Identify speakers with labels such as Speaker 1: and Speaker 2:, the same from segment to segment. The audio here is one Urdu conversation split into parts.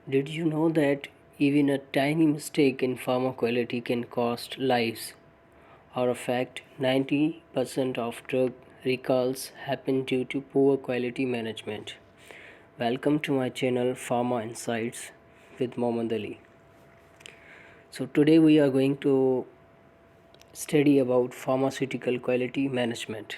Speaker 1: Did you know that even a tiny mistake in pharma quality can cost lives? Or a fact 90% of drug recalls happen due to poor quality management. Welcome to my channel Pharma Insights with Mohammad Ali. So today we are going to study about pharmaceutical quality management.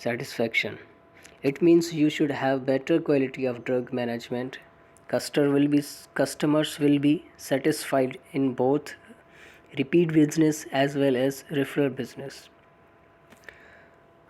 Speaker 1: satisfaction. It means you should have better quality of drug management. Customers will be satisfied in both repeat business as well as referral business.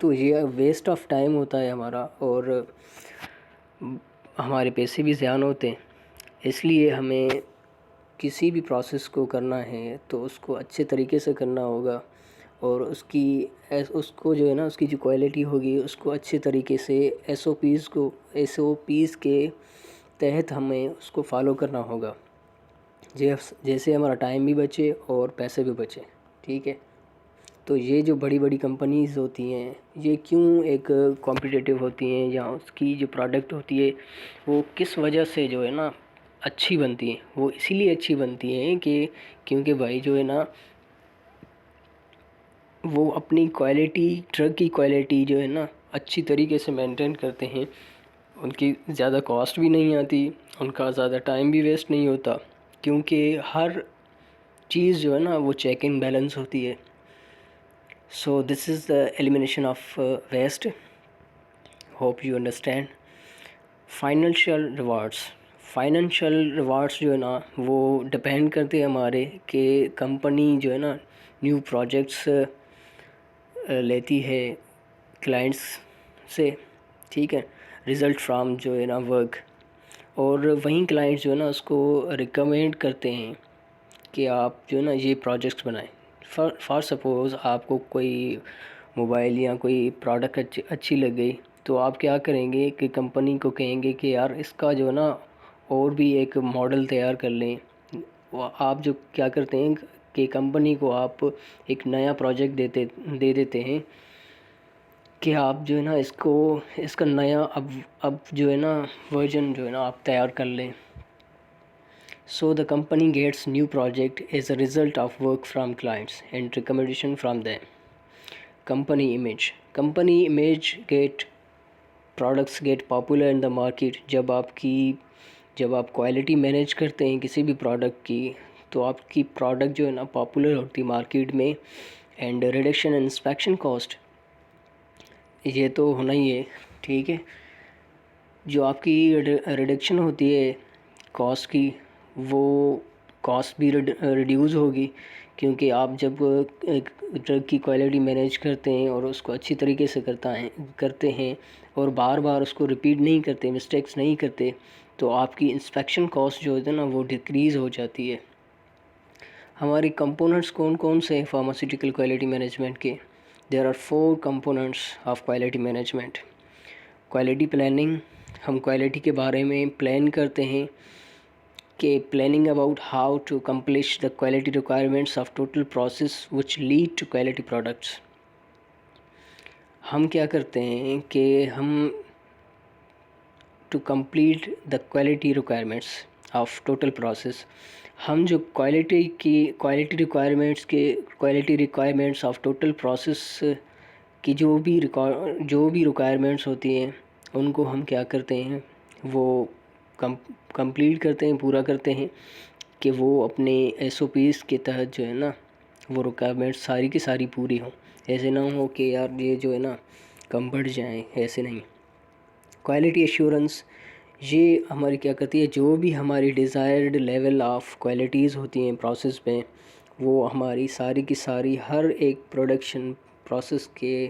Speaker 1: تو یہ ویسٹ آف ٹائم ہوتا ہے ہمارا، اور ہمارے پیسے بھی ضائع ہوتے ہیں. اس لیے ہمیں کسی بھی پروسیس کو کرنا ہے تو اس کو اچھے طریقے سے کرنا ہوگا، اور اس کو جو ہے نا، اس کی جو کوالٹی ہوگی اس کو اچھے طریقے سے ایس او پیز کے تحت ہمیں اس کو فالو کرنا ہوگا، جیسے ہمارا ٹائم بھی بچے اور پیسے بھی بچے. ٹھیک ہے. تو یہ جو بڑی بڑی کمپنیز ہوتی ہیں یہ کیوں ایک کمپٹیٹیو ہوتی ہیں، یا اس کی جو پروڈکٹ ہوتی ہے وہ کس وجہ سے جو ہے نا اچھی بنتی ہیں؟ وہ اسی لیے اچھی بنتی ہیں کہ کیونکہ بھائی جو ہے نا وہ اپنی کوالٹی، ڈرگ کی کوالٹی جو ہے نا اچھی طریقے سے مینٹین کرتے ہیں. ان کی زیادہ کاسٹ بھی نہیں آتی، ان کا زیادہ ٹائم بھی ویسٹ نہیں ہوتا، کیونکہ ہر چیز جو ہے نا وہ چیک اینڈ بیلنس ہوتی ہے. So this is the elimination of waste. Hope you understand. Financial rewards جو ہے نا وہ ڈپینڈ کرتے ہیں ہمارے کہ کمپنی جو ہے نا نیو پروجیکٹس لیتی ہے کلائنٹس سے. ٹھیک ہے. رزلٹ فرام جو ہے نا ورک، اور وہیں کلائنٹس جو ہے نا اس کو ریکمینڈ کرتے ہیں کہ آپ جو ہے نا یہ پروجیکٹس بنائیں. فار سپوز آپ کو کوئی موبائل یا کوئی پروڈکٹ اچھی لگ گئی تو آپ کیا کریں گے کہ کمپنی کو کہیں گے کہ یار اس کا جو ہے نا اور بھی ایک ماڈل تیار کر لیں. آپ جو کیا کرتے ہیں کہ کمپنی کو آپ ایک نیا پروجیکٹ دے دیتے ہیں کہ آپ جو ہے نا اس کا نیا اب جو ہے نا ورژن جو ہے نا آپ تیار کر لیں. So the company gets new project as a result of work from clients and recommendation from them. Company image products get popular in the market. جب آپ کوالٹی مینیج کرتے ہیں کسی بھی پروڈکٹ کی تو آپ کی پروڈکٹ جو ہے نا پاپولر ہوتی ہے مارکیٹ میں. And reduction in inspection cost, یہ تو ہونا ہی ہے. ٹھیک ہے. جو آپ کی ریڈکشن ہوتی ہے کاسٹ کی، وہ کاسٹ بھی ریڈیوز ہوگی، کیونکہ آپ جب ایک ڈرگ کی کوالٹی مینیج کرتے ہیں اور اس کو اچھی طریقے سے کرتے ہیں اور بار بار اس کو ریپیٹ نہیں کرتے، مسٹیکس نہیں کرتے، تو آپ کی انسپیکشن کاسٹ جو ہے نا وہ ڈکریز ہو جاتی ہے. ہماری کمپوننٹس کون سے ہیں فارماسیوٹیکل کوالٹی مینجمنٹ کے؟ There are 4 components of quality management. Quality planning, ہم کوالٹی کے بارے میں پلان کرتے ہیں کہ planning about how to accomplish the quality requirements of total process which lead to quality products. ہم کیا کرتے ہیں کہ ہم to complete the quality requirements of total process, ہم جو quality requirements of total process کی جو بھی ریکوائرمنٹس ہوتی ہیں ان کو ہم کیا کرتے ہیں، وہ کمپلیٹ کرتے ہیں، پورا کرتے ہیں کہ وہ اپنے ایس او پیز کے تحت جو ہے نا وہ ریکوائرمنٹس ساری کی ساری پوری ہوں. ایسے نہ ہو کہ یار یہ جو ہے نا کم بڑھ جائیں، ایسے نہیں. کوالٹی ایشورنس، یہ ہماری کیا کرتی ہے، جو بھی ہماری ڈیزائرڈ لیول آف کوالٹیز ہوتی ہیں پروسیس میں، وہ ہماری ساری کی ساری ہر ایک پروڈکشن پروسیس کے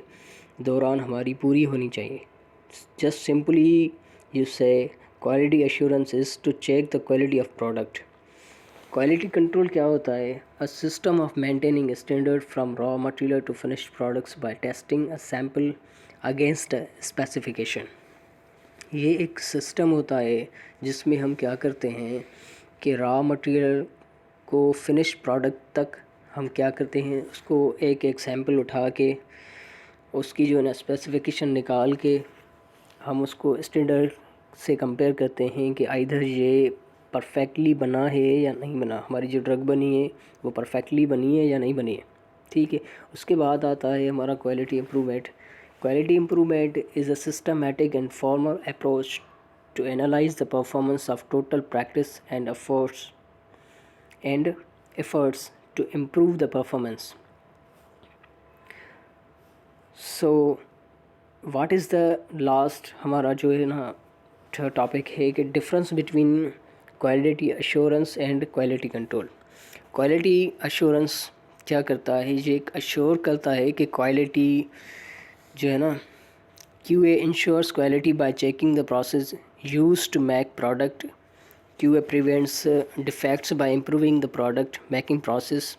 Speaker 1: دوران ہماری پوری ہونی چاہیے. Just simply you say quality assurance is to check the quality of product. Quality control کیا ہوتا ہے؟ A system of maintaining a standard from raw material to finished products by testing a sample against specification. یہ ایک سسٹم ہوتا ہے جس میں ہم کیا کرتے ہیں کہ را مٹیریل کو فنش پروڈکٹ تک ہم کیا کرتے ہیں، اس کو ایک سیمپل اٹھا کے اس کی جو ہے نا اسپیسیفیکیشن نکال کے ہم اس کو اسٹینڈرڈ سے کمپیئر کرتے ہیں کہ آئیدر یہ پرفیکٹلی بنا ہے یا نہیں بنا، ہماری جو ڈرگ بنی ہے وہ پرفیکٹلی بنی ہے یا نہیں بنی ہے. ٹھیک ہے. اس کے بعد آتا ہے ہمارا quality improvement. Quality improvement is a systematic and formal approach to analyze the performance of total practice and efforts to improve the performance. So, what is the last ہمارا جو ہے نا ٹاپک ہے کہ difference between quality assurance and quality control. Quality assurance کیا کرتا ہے؟ یہ ایک ایشور کرتا ہے کہ کوالٹی جو ہے نا QA ensures quality by checking the process used to make product. QA prevents defects by improving the product making process.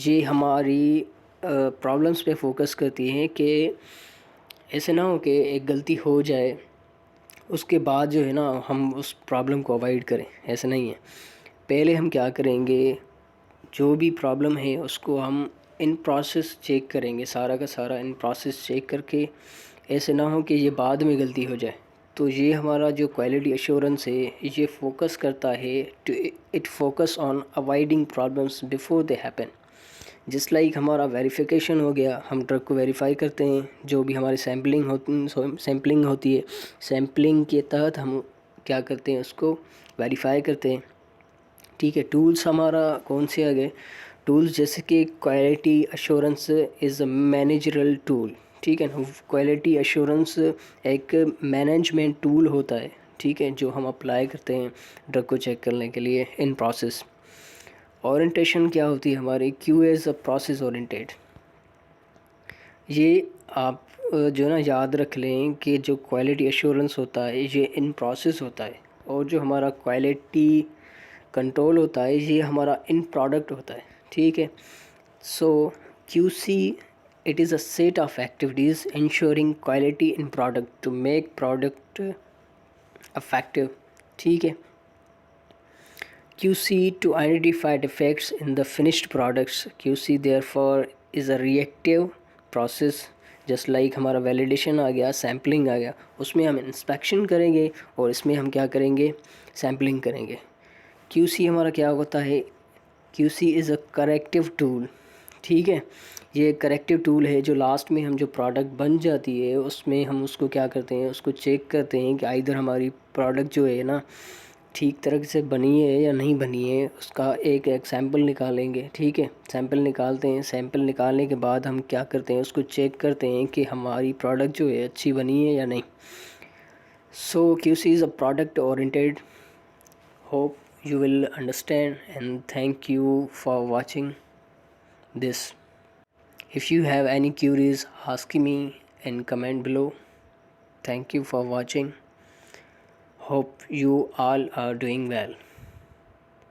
Speaker 1: یہ ہماری پرابلمس پہ فوکس کرتی ہیں کہ ایسے نہ ہو کہ ایک غلطی ہو جائے اس کے بعد جو ہے نا ہم اس پرابلم کو اوائڈ کریں. ایسا نہیں ہے. پہلے ہم کیا کریں گے, جو بھی پرابلم ہے اس کو ہم ان پروسیس چیک کریں گے, سارا کا سارا ان پروسیس چیک کر کے, ایسے نہ ہو کہ یہ بعد میں غلطی ہو جائے. تو یہ ہمارا جو کوالٹی ایشورنس ہے یہ فوکس کرتا ہے it focus on avoiding problems before they happen. جس لائک ہمارا ویریفیکیشن ہو گیا, ہم ڈرگ کو ویریفائی کرتے ہیں, جو بھی ہماری سیمپلنگ ہوتی ہے, سیمپلنگ کے تحت ہم کیا کرتے ہیں, اس کو ویریفائی کرتے ہیں. ٹھیک ہے. ٹولس ہمارا کون سے آ گئے, ٹولس جیسے کہ کوالٹی ایشورنس از اے مینیجرل ٹول. ٹھیک ہے نا. کوالٹی ایشورنس ایک مینجمنٹ ٹول ہوتا ہے, ٹھیک ہے, جو ہم اپلائی کرتے ہیں ڈرگ کو چیک کرنے کے لیے ان پروسیس. اورینٹیشن کیا ہوتی ہے ہماری, کیو ایز اے پروسیس اورینٹیڈ. یہ آپ جو نا یاد رکھ لیں کہ جو کوالٹی ایشورنس ہوتا ہے یہ ان پروسیس ہوتا ہے, اور جو ہمارا کوالٹی کنٹرول ہوتا ہے یہ ہمارا ان پروڈکٹ ہوتا ہے. ٹھیک ہے. So Q C it is a set of activities ensuring quality in product to make product effective. ٹھیک ہے. QC to identify defects in the finished products. QC therefore is a reactive process. Just like ہمارا ویلیڈیشن آ گیا, سیمپلنگ آ گیا, اس میں ہم انسپیکشن کریں گے اور اس میں ہم کیا کریں گے, سیمپلنگ کریں گے. QC ہمارا کیا ہوتا ہے, QC از اے کریکٹیو ٹول. ٹھیک ہے. یہ ایک کریکٹیو ٹول ہے جو لاسٹ میں ہم جو پروڈکٹ بن جاتی ہے اس میں ہم اس کو کیا کرتے ہیں, اس کو چیک کرتے ہیں کہ ادھر ہماری پروڈکٹ جو ہے نا ٹھیک طرح سے بنی ہے یا نہیں بنی ہے. اس کا ایک سیمپل نکالیں گے. ٹھیک ہے. سیمپل نکالتے ہیں, سیمپل نکالنے کے بعد ہم کیا کرتے ہیں, اس کو چیک کرتے ہیں کہ ہماری پروڈکٹ جو ہے اچھی بنی ہے یا نہیں. سو QC is a product oriented. Hope you will understand and thank you for watching this. If you have any queries, ask me in comment below. Thank you for watching. Hope you all are doing well.